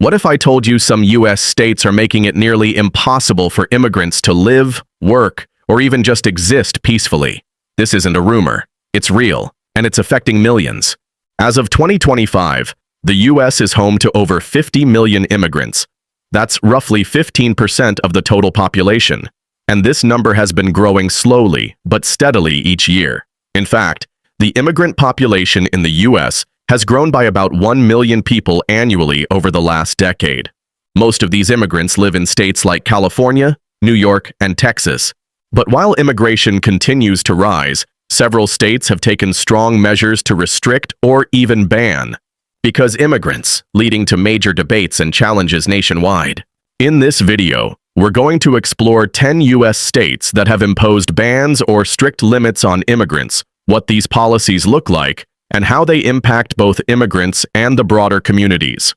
What if I told you some U.S. states are making it nearly impossible for immigrants to live, work, or even just exist peacefully? This isn't a rumor. It's real, and it's affecting millions. As of 2025, the U.S. is home to over 50 million immigrants. That's roughly 15% of the total population, and this number has been growing slowly but steadily each year. In fact, the immigrant population in the U.S. has grown by about 1 million people annually over the last decade. Most of these immigrants live in states like California, New York, and Texas. But while immigration continues to rise, several states have taken strong measures to restrict or even ban because immigrants, leading to major debates and challenges nationwide. In this video, we're going to explore 10 U.S. states that have imposed bans or strict limits on immigrants, what these policies look like, and how they impact both immigrants and the broader communities.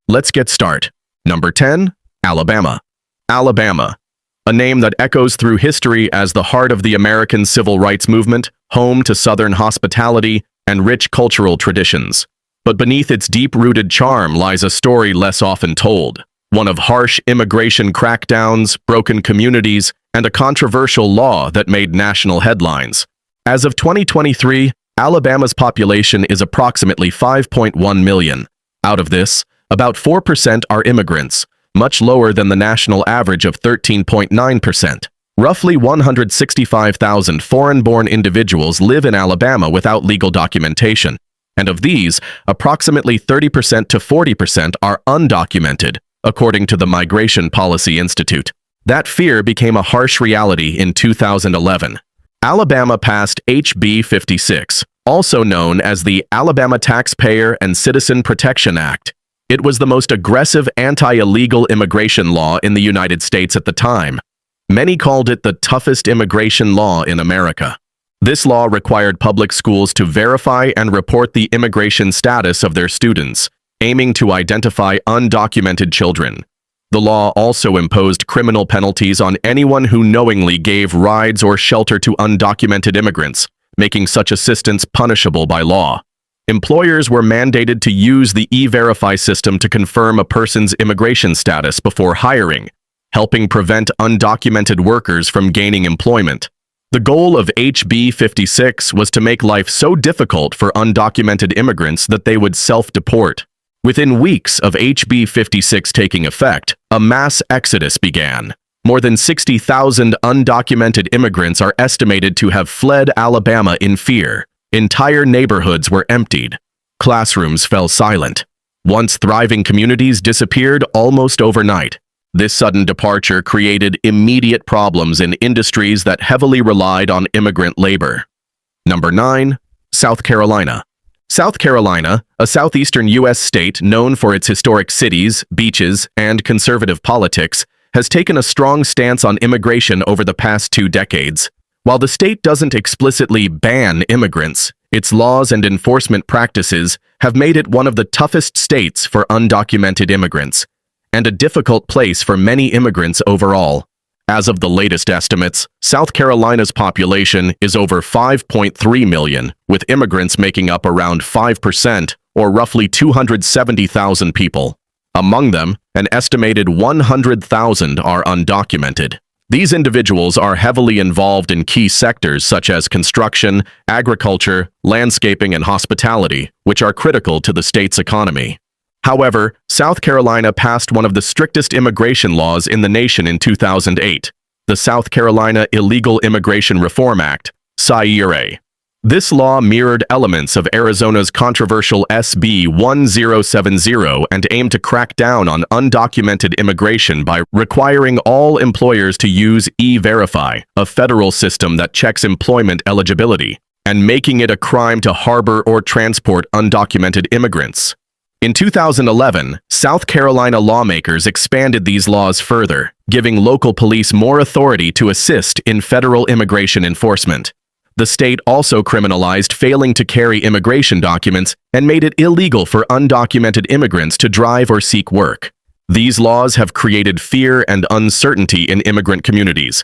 Let's get started. Number 10, Alabama. Alabama, a name that echoes through history as the heart of the American civil rights movement, home to Southern hospitality and rich cultural traditions. But beneath its deep-rooted charm lies a story less often told, one of harsh immigration crackdowns, broken communities, and a controversial law that made national headlines. As of 2023, Alabama's population is approximately 5.1 million. Out of this, about 4% are immigrants, much lower than the national average of 13.9%. Roughly 165,000 foreign-born individuals live in Alabama without legal documentation, and of these, approximately 30% to 40% are undocumented, according to the Migration Policy Institute. That fear became a harsh reality in 2011. Alabama passed HB 56, also known as the Alabama Taxpayer and Citizen Protection Act. It was the most aggressive anti-illegal immigration law in the United States at the time. Many called it the toughest immigration law in America. This law required public schools to verify and report the immigration status of their students, aiming to identify undocumented children. The law also imposed criminal penalties on anyone who knowingly gave rides or shelter to undocumented immigrants, making such assistance punishable by law. Employers were mandated to use the E-Verify system to confirm a person's immigration status before hiring, helping prevent undocumented workers from gaining employment. The goal of HB 56 was to make life so difficult for undocumented immigrants that they would self-deport. Within weeks of HB 56 taking effect, a mass exodus began. More than 60,000 undocumented immigrants are estimated to have fled Alabama in fear. Entire neighborhoods were emptied. Classrooms fell silent. Once thriving communities disappeared almost overnight. This sudden departure created immediate problems in industries that heavily relied on immigrant labor. Number 9, South Carolina. South Carolina, a southeastern U.S. state known for its historic cities, beaches, and conservative politics, has taken a strong stance on immigration over the past 2 decades. While the state doesn't explicitly ban immigrants, its laws and enforcement practices have made it one of the toughest states for undocumented immigrants, and a difficult place for many immigrants overall. As of the latest estimates, South Carolina's population is over 5.3 million, with immigrants making up around 5%, or roughly 270,000 people. Among them, an estimated 100,000 are undocumented. These individuals are heavily involved in key sectors such as construction, agriculture, landscaping, and hospitality, which are critical to the state's economy. However, South Carolina passed one of the strictest immigration laws in the nation in 2008, the South Carolina Illegal Immigration Reform Act, SIRA. This law mirrored elements of Arizona's controversial SB 1070 and aimed to crack down on undocumented immigration by requiring all employers to use E-Verify, a federal system that checks employment eligibility, and making it a crime to harbor or transport undocumented immigrants. In 2011, South Carolina lawmakers expanded these laws further, giving local police more authority to assist in federal immigration enforcement. The state also criminalized failing to carry immigration documents and made it illegal for undocumented immigrants to drive or seek work. These laws have created fear and uncertainty in immigrant communities.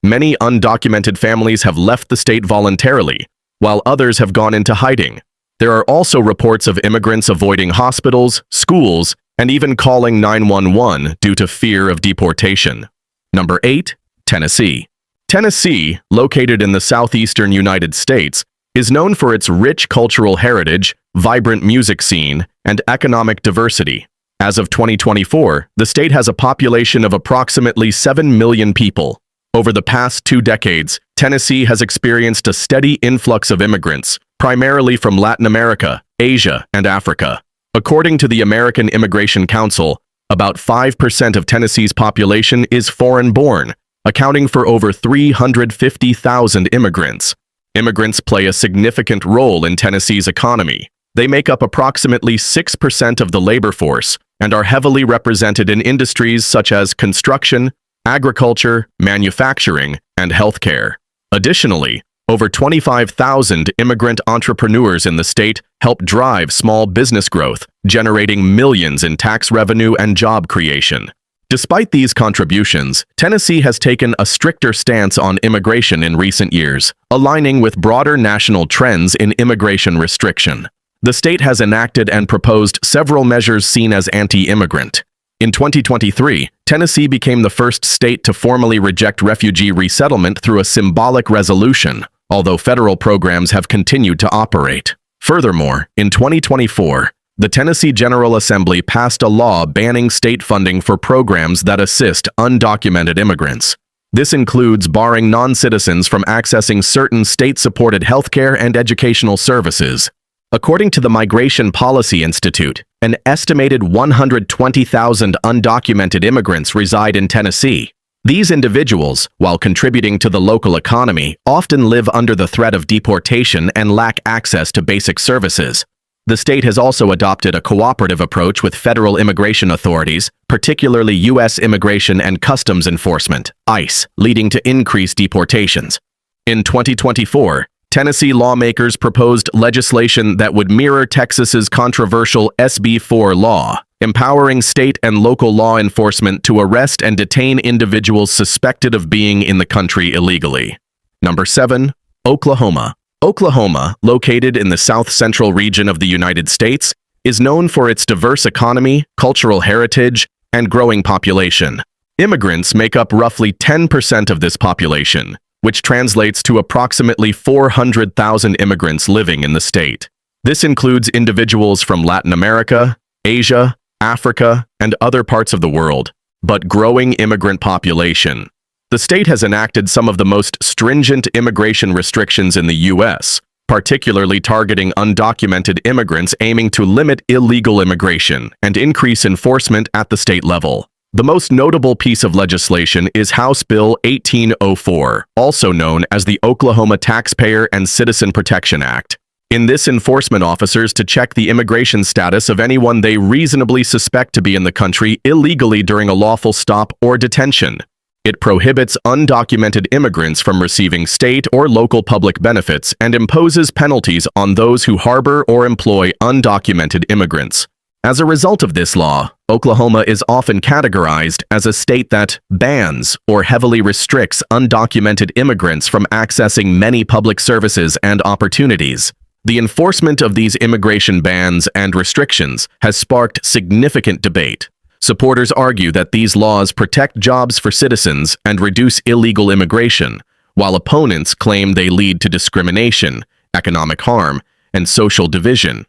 Many undocumented families have left the state voluntarily, while others have gone into hiding. There are also reports of immigrants avoiding hospitals, schools, and even calling 911 due to fear of deportation. Number 8. Tennessee. Tennessee, located in the southeastern United States, is known for its rich cultural heritage, vibrant music scene, and economic diversity. As of 2024, the state has a population of approximately 7 million people. Over the past 2 decades, Tennessee has experienced a steady influx of immigrants, primarily from Latin America, Asia, and Africa. According to the American Immigration Council, about 5% of Tennessee's population is foreign-born, accounting for over 350,000 immigrants. Immigrants play a significant role in Tennessee's economy. They make up approximately 6% of the labor force and are heavily represented in industries such as construction, agriculture, manufacturing, and healthcare. Additionally, over 25,000 immigrant entrepreneurs in the state help drive small business growth, generating millions in tax revenue and job creation. Despite these contributions, Tennessee has taken a stricter stance on immigration in recent years, aligning with broader national trends in immigration restriction. The state has enacted and proposed several measures seen as anti-immigrant. In 2023, Tennessee became the first state to formally reject refugee resettlement through a symbolic resolution, although federal programs have continued to operate. Furthermore, in 2024, the Tennessee General Assembly passed a law banning state funding for programs that assist undocumented immigrants. This includes barring non-citizens from accessing certain state-supported healthcare and educational services. According to the Migration Policy Institute, an estimated 120,000 undocumented immigrants reside in Tennessee. These individuals, while contributing to the local economy, often live under the threat of deportation and lack access to basic services. The state has also adopted a cooperative approach with federal immigration authorities, particularly U.S. Immigration and Customs Enforcement, ICE, leading to increased deportations. In 2024, Tennessee lawmakers proposed legislation that would mirror Texas's controversial SB 4 law, empowering state and local law enforcement to arrest and detain individuals suspected of being in the country illegally. Number 7. Oklahoma. Oklahoma, located in the south-central region of the United States, is known for its diverse economy, cultural heritage, and growing population. Immigrants make up roughly 10% of this population, which translates to approximately 400,000 immigrants living in the state. This includes individuals from Latin America, Asia, Africa, and other parts of the world, but growing immigrant population. The state has enacted some of the most stringent immigration restrictions in the U.S., particularly targeting undocumented immigrants, aiming to limit illegal immigration and increase enforcement at the state level. The most notable piece of legislation is House Bill 1804, also known as the Oklahoma Taxpayer and Citizen Protection Act. In this, enforcement officers to check the immigration status of anyone they reasonably suspect to be in the country illegally during a lawful stop or detention. It prohibits undocumented immigrants from receiving state or local public benefits and imposes penalties on those who harbor or employ undocumented immigrants. As a result of this law, Oklahoma is often categorized as a state that bans or heavily restricts undocumented immigrants from accessing many public services and opportunities. The enforcement of these immigration bans and restrictions has sparked significant debate. Supporters argue that these laws protect jobs for citizens and reduce illegal immigration, while opponents claim they lead to discrimination, economic harm, and social division.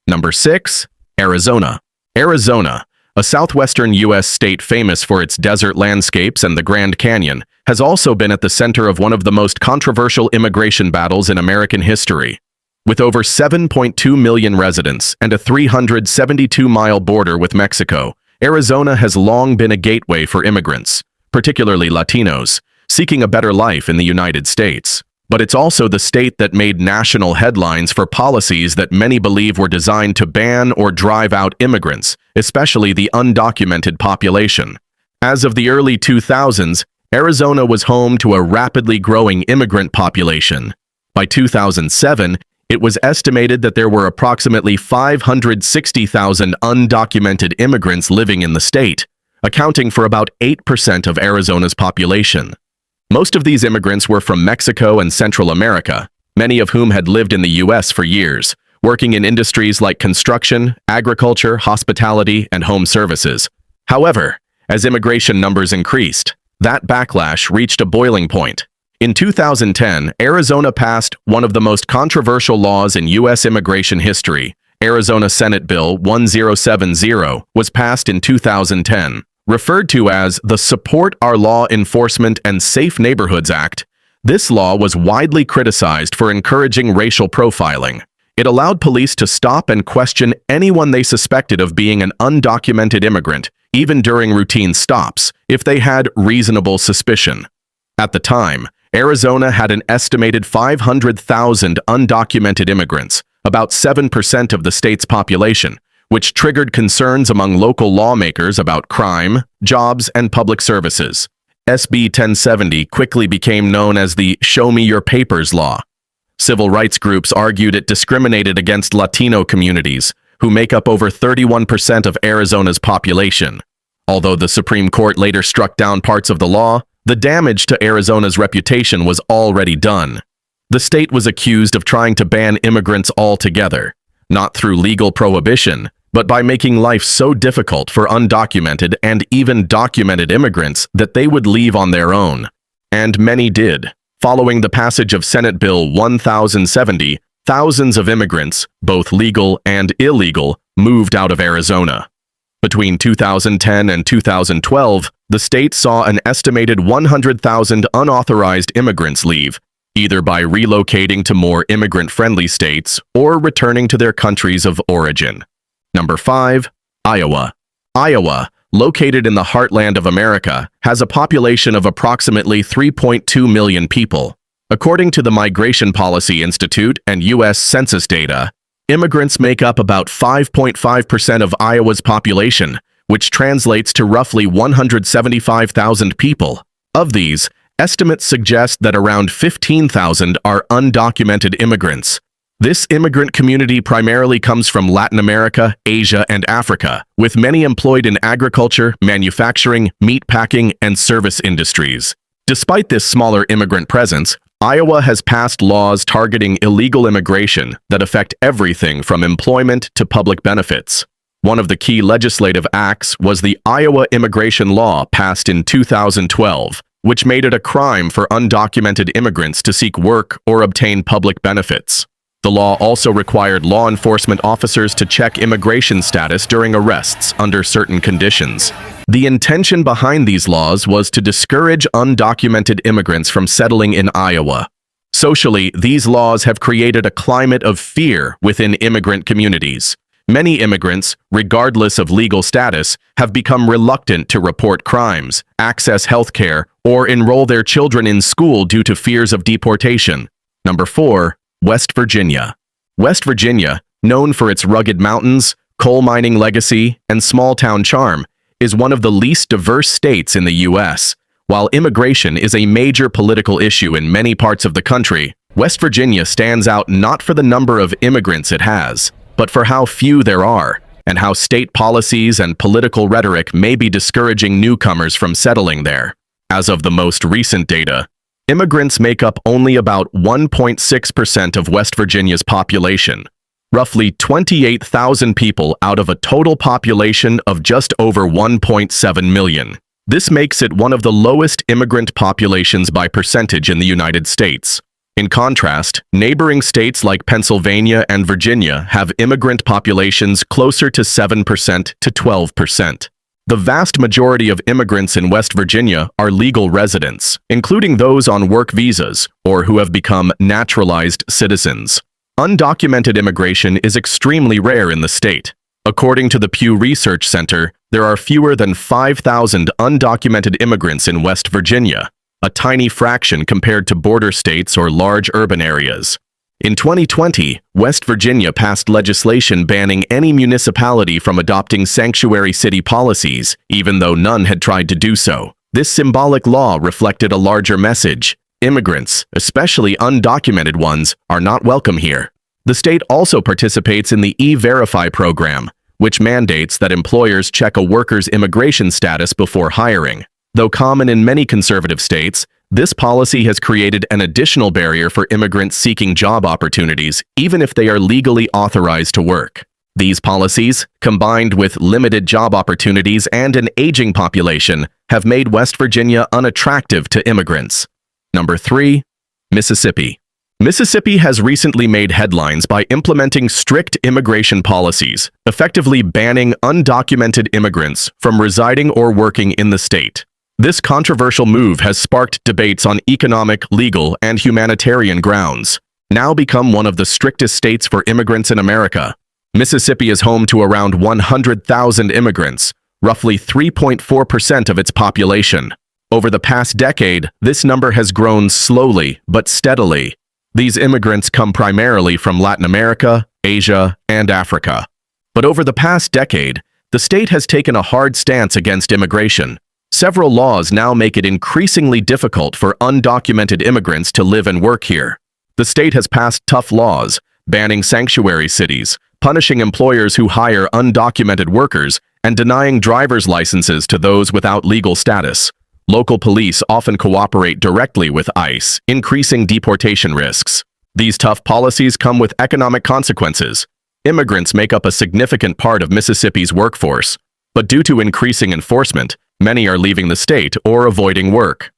Number 6. Arizona. Arizona, a southwestern U.S. state famous for its desert landscapes and the Grand Canyon, has also been at the center of one of the most controversial immigration battles in American history. With over 7.2 million residents and a 372-mile border with Mexico, Arizona has long been a gateway for immigrants, particularly Latinos, seeking a better life in the United States. But it's also the state that made national headlines for policies that many believe were designed to ban or drive out immigrants, especially the undocumented population. As of the early 2000s, Arizona was home to a rapidly growing immigrant population. By 2007, it was estimated that there were approximately 560,000 undocumented immigrants living in the state, accounting for about 8% of Arizona's population. Most of these immigrants were from Mexico and Central America, many of whom had lived in the U.S. for years, working in industries like construction, agriculture, hospitality, and home services. However, as immigration numbers increased, that backlash reached a boiling point. In 2010, Arizona passed one of the most controversial laws in U.S. immigration history. Arizona Senate Bill 1070 was passed in 2010. Referred to as the Support Our Law Enforcement and Safe Neighborhoods Act, this law was widely criticized for encouraging racial profiling. It allowed police to stop and question anyone they suspected of being an undocumented immigrant, even during routine stops, if they had reasonable suspicion. At the time, Arizona had an estimated 500,000 undocumented immigrants, about 7% of the state's population, which triggered concerns among local lawmakers about crime, jobs, and public services. SB 1070 quickly became known as the Show Me Your Papers law. Civil rights groups argued it discriminated against Latino communities, who make up over 31% of Arizona's population. Although the Supreme Court later struck down parts of the law, the damage to Arizona's reputation was already done. The state was accused of trying to ban immigrants altogether, not through legal prohibition, but by making life so difficult for undocumented and even documented immigrants that they would leave on their own. And many did. Following the passage of Senate Bill 1070, thousands of immigrants, both legal and illegal, moved out of Arizona. Between 2010 and 2012, the state saw an estimated 100,000 unauthorized immigrants leave, either by relocating to more immigrant-friendly states or returning to their countries of origin. Number 5. Iowa. Iowa, located in the heartland of America, has a population of approximately 3.2 million people. According to the Migration Policy Institute and U.S. Census data, immigrants make up about 5.5% of Iowa's population, which translates to roughly 175,000 people. Of these, estimates suggest that around 15,000 are undocumented immigrants. This immigrant community primarily comes from Latin America, Asia, and Africa, with many employed in agriculture, manufacturing, meatpacking, and service industries. Despite this smaller immigrant presence, Iowa has passed laws targeting illegal immigration that affect everything from employment to public benefits. One of the key legislative acts was the Iowa immigration law passed in 2012, which made it a crime for undocumented immigrants to seek work or obtain public benefits. The law also required law enforcement officers to check immigration status during arrests under certain conditions. The intention behind these laws was to discourage undocumented immigrants from settling in Iowa. Socially, these laws have created a climate of fear within immigrant communities. Many immigrants, regardless of legal status, have become reluctant to report crimes, access health care, or enroll their children in school due to fears of deportation. Number 4. West Virginia. West Virginia, known for its rugged mountains, coal mining legacy, and small-town charm, is one of the least diverse states in the U.S. While immigration is a major political issue in many parts of the country, West Virginia stands out not for the number of immigrants it has, but for how few there are, and how state policies and political rhetoric may be discouraging newcomers from settling there. As of the most recent data, immigrants make up only about 1.6% of West Virginia's population, roughly 28,000 people out of a total population of just over 1.7 million. This makes it one of the lowest immigrant populations by percentage in the United States. In contrast, neighboring states like Pennsylvania and Virginia have immigrant populations closer to 7% to 12%. The vast majority of immigrants in West Virginia are legal residents, including those on work visas or who have become naturalized citizens. Undocumented immigration is extremely rare in the state. According to the Pew Research Center, there are fewer than 5,000 undocumented immigrants in West Virginia, a tiny fraction compared to border states or large urban areas. In 2020, West Virginia passed legislation banning any municipality from adopting sanctuary city policies, even though none had tried to do so. This symbolic law reflected a larger message. Immigrants, especially undocumented ones, are not welcome here. The state also participates in the E-Verify program, which mandates that employers check a worker's immigration status before hiring. Though common in many conservative states, This policy has created an additional barrier for immigrants seeking job opportunities, even if they are legally authorized to work. These policies, combined with limited job opportunities and an aging population, have made West Virginia unattractive to immigrants. Number 3. Mississippi. Mississippi has recently made headlines by implementing strict immigration policies, effectively banning undocumented immigrants from residing or working in the state. This controversial move has sparked debates on economic, legal, and humanitarian grounds. Now become one of the strictest states for immigrants in America, Mississippi is home to around 100,000 immigrants, roughly 3.4% of its population. Over the past decade, this number has grown slowly but steadily. These immigrants come primarily from Latin America, Asia, and Africa. But over the past decade, the state has taken a hard stance against immigration. Several laws now make it increasingly difficult for undocumented immigrants to live and work here. The state has passed tough laws, banning sanctuary cities, punishing employers who hire undocumented workers, and denying driver's licenses to those without legal status. Local police often cooperate directly with ICE, increasing deportation risks. These tough policies come with economic consequences. Immigrants make up a significant part of Mississippi's workforce, but due to increasing enforcement, many are leaving the state or avoiding work.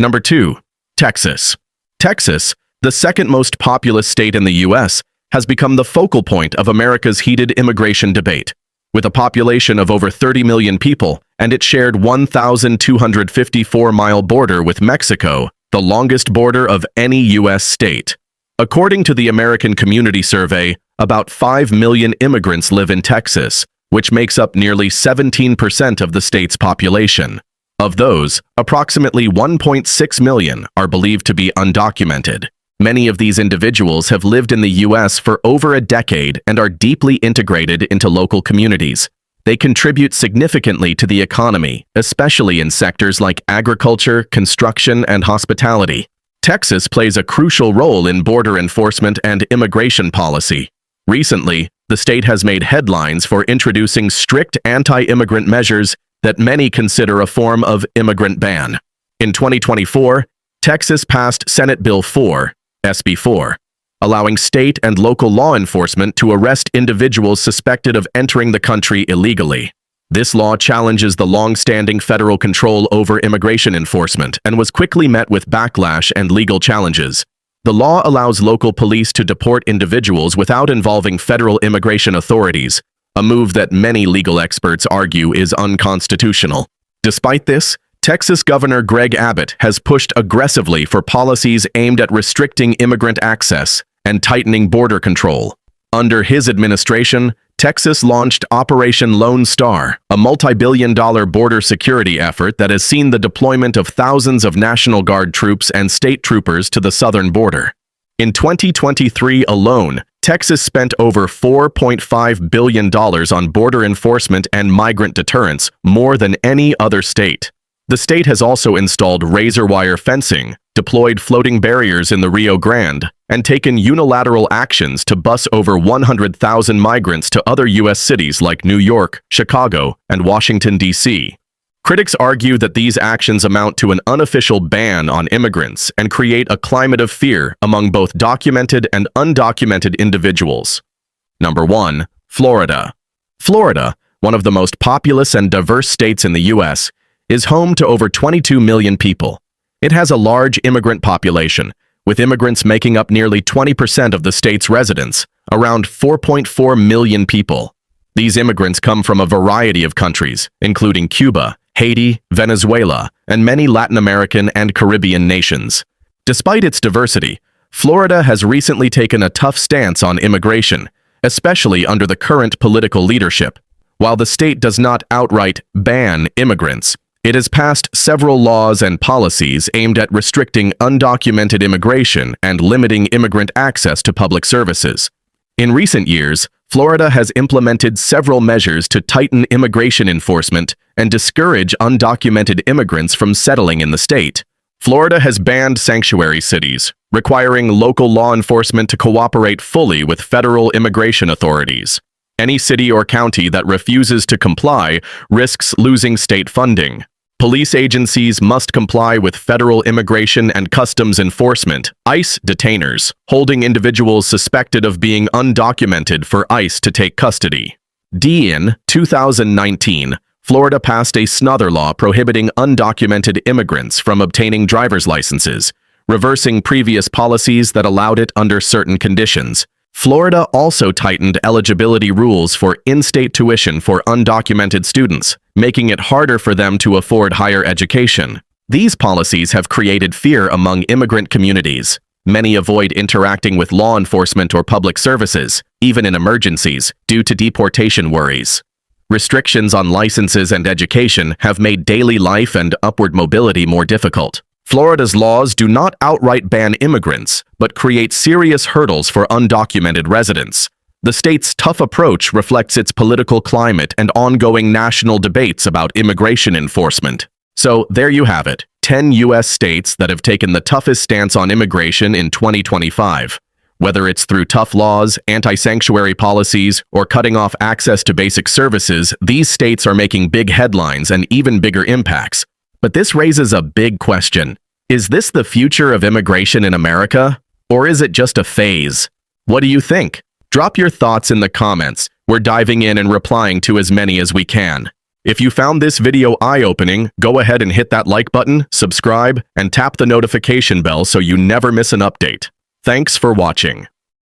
Number 2. Texas. Texas, the second most populous state in the U.S., has become the focal point of America's heated immigration debate. With a population of over 30 million people and its shared 1,254-mile border with Mexico, the longest border of any U.S. state. According to the American Community Survey, about 5 million immigrants live in Texas, which makes up nearly 17% of the state's population. Of those, approximately 1.6 million are believed to be undocumented. Many of these individuals have lived in the U.S. for over a decade and are deeply integrated into local communities. They contribute significantly to the economy, especially in sectors like agriculture, construction, and hospitality. Texas plays a crucial role in border enforcement and immigration policy. Recently, the state has made headlines for introducing strict anti-immigrant measures that many consider a form of immigrant ban. In 2024, Texas passed Senate Bill 4, SB 4, allowing state and local law enforcement to arrest individuals suspected of entering the country illegally. This law challenges the long-standing federal control over immigration enforcement and was quickly met with backlash and legal challenges. The law allows local police to deport individuals without involving federal immigration authorities, a move that many legal experts argue is unconstitutional. Despite this, Texas Governor Greg Abbott has pushed aggressively for policies aimed at restricting immigrant access and tightening border control. Under his administration, Texas launched Operation Lone Star, a multi-billion-dollar border security effort that has seen the deployment of thousands of National Guard troops and state troopers to the southern border. In 2023 alone, Texas spent over $4.5 billion on border enforcement and migrant deterrence, more than any other state. The state has also installed razor wire fencing, deployed floating barriers in the Rio Grande, and taken unilateral actions to bus over 100,000 migrants to other U.S. cities like New York, Chicago, and Washington, D.C. Critics argue that these actions amount to an unofficial ban on immigrants and create a climate of fear among both documented and undocumented individuals. Number 1. Florida. Florida, one of the most populous and diverse states in the U.S., is home to over 22 million people. It has a large immigrant population, with immigrants making up nearly 20% of the state's residents, around 4.4 million people. These immigrants come from a variety of countries, including Cuba, Haiti, Venezuela, and many Latin American and Caribbean nations. Despite its diversity, Florida has recently taken a tough stance on immigration, especially under the current political leadership. While the state does not outright ban immigrants, it has passed several laws and policies aimed at restricting undocumented immigration and limiting immigrant access to public services. In recent years, Florida has implemented several measures to tighten immigration enforcement and discourage undocumented immigrants from settling in the state. Florida has banned sanctuary cities, requiring local law enforcement to cooperate fully with federal immigration authorities. Any city or county that refuses to comply risks losing state funding. Police agencies must comply with federal immigration and customs enforcement, ICE detainers, holding individuals suspected of being undocumented for ICE to take custody. In 2019, Florida passed a snother law prohibiting undocumented immigrants from obtaining driver's licenses, reversing previous policies that allowed it under certain conditions. Florida also tightened eligibility rules for in-state tuition for undocumented students, making it harder for them to afford higher education. These policies have created fear among immigrant communities. Many avoid interacting with law enforcement or public services, even in emergencies, due to deportation worries. Restrictions on licenses and education have made daily life and upward mobility more difficult. Florida's laws do not outright ban immigrants, but create serious hurdles for undocumented residents. The state's tough approach reflects its political climate and ongoing national debates about immigration enforcement. So, there you have it, 10 U.S. states that have taken the toughest stance on immigration in 2025. Whether it's through tough laws, anti-sanctuary policies, or cutting off access to basic services, these states are making big headlines and even bigger impacts. But this raises a big question. Is this the future of immigration in America? Or is it just a phase? What do you think? Drop your thoughts in the comments. We're diving in and replying to as many as we can. If you found this video eye-opening, go ahead and hit that like button, subscribe, and tap the notification bell so you never miss an update. Thanks for watching.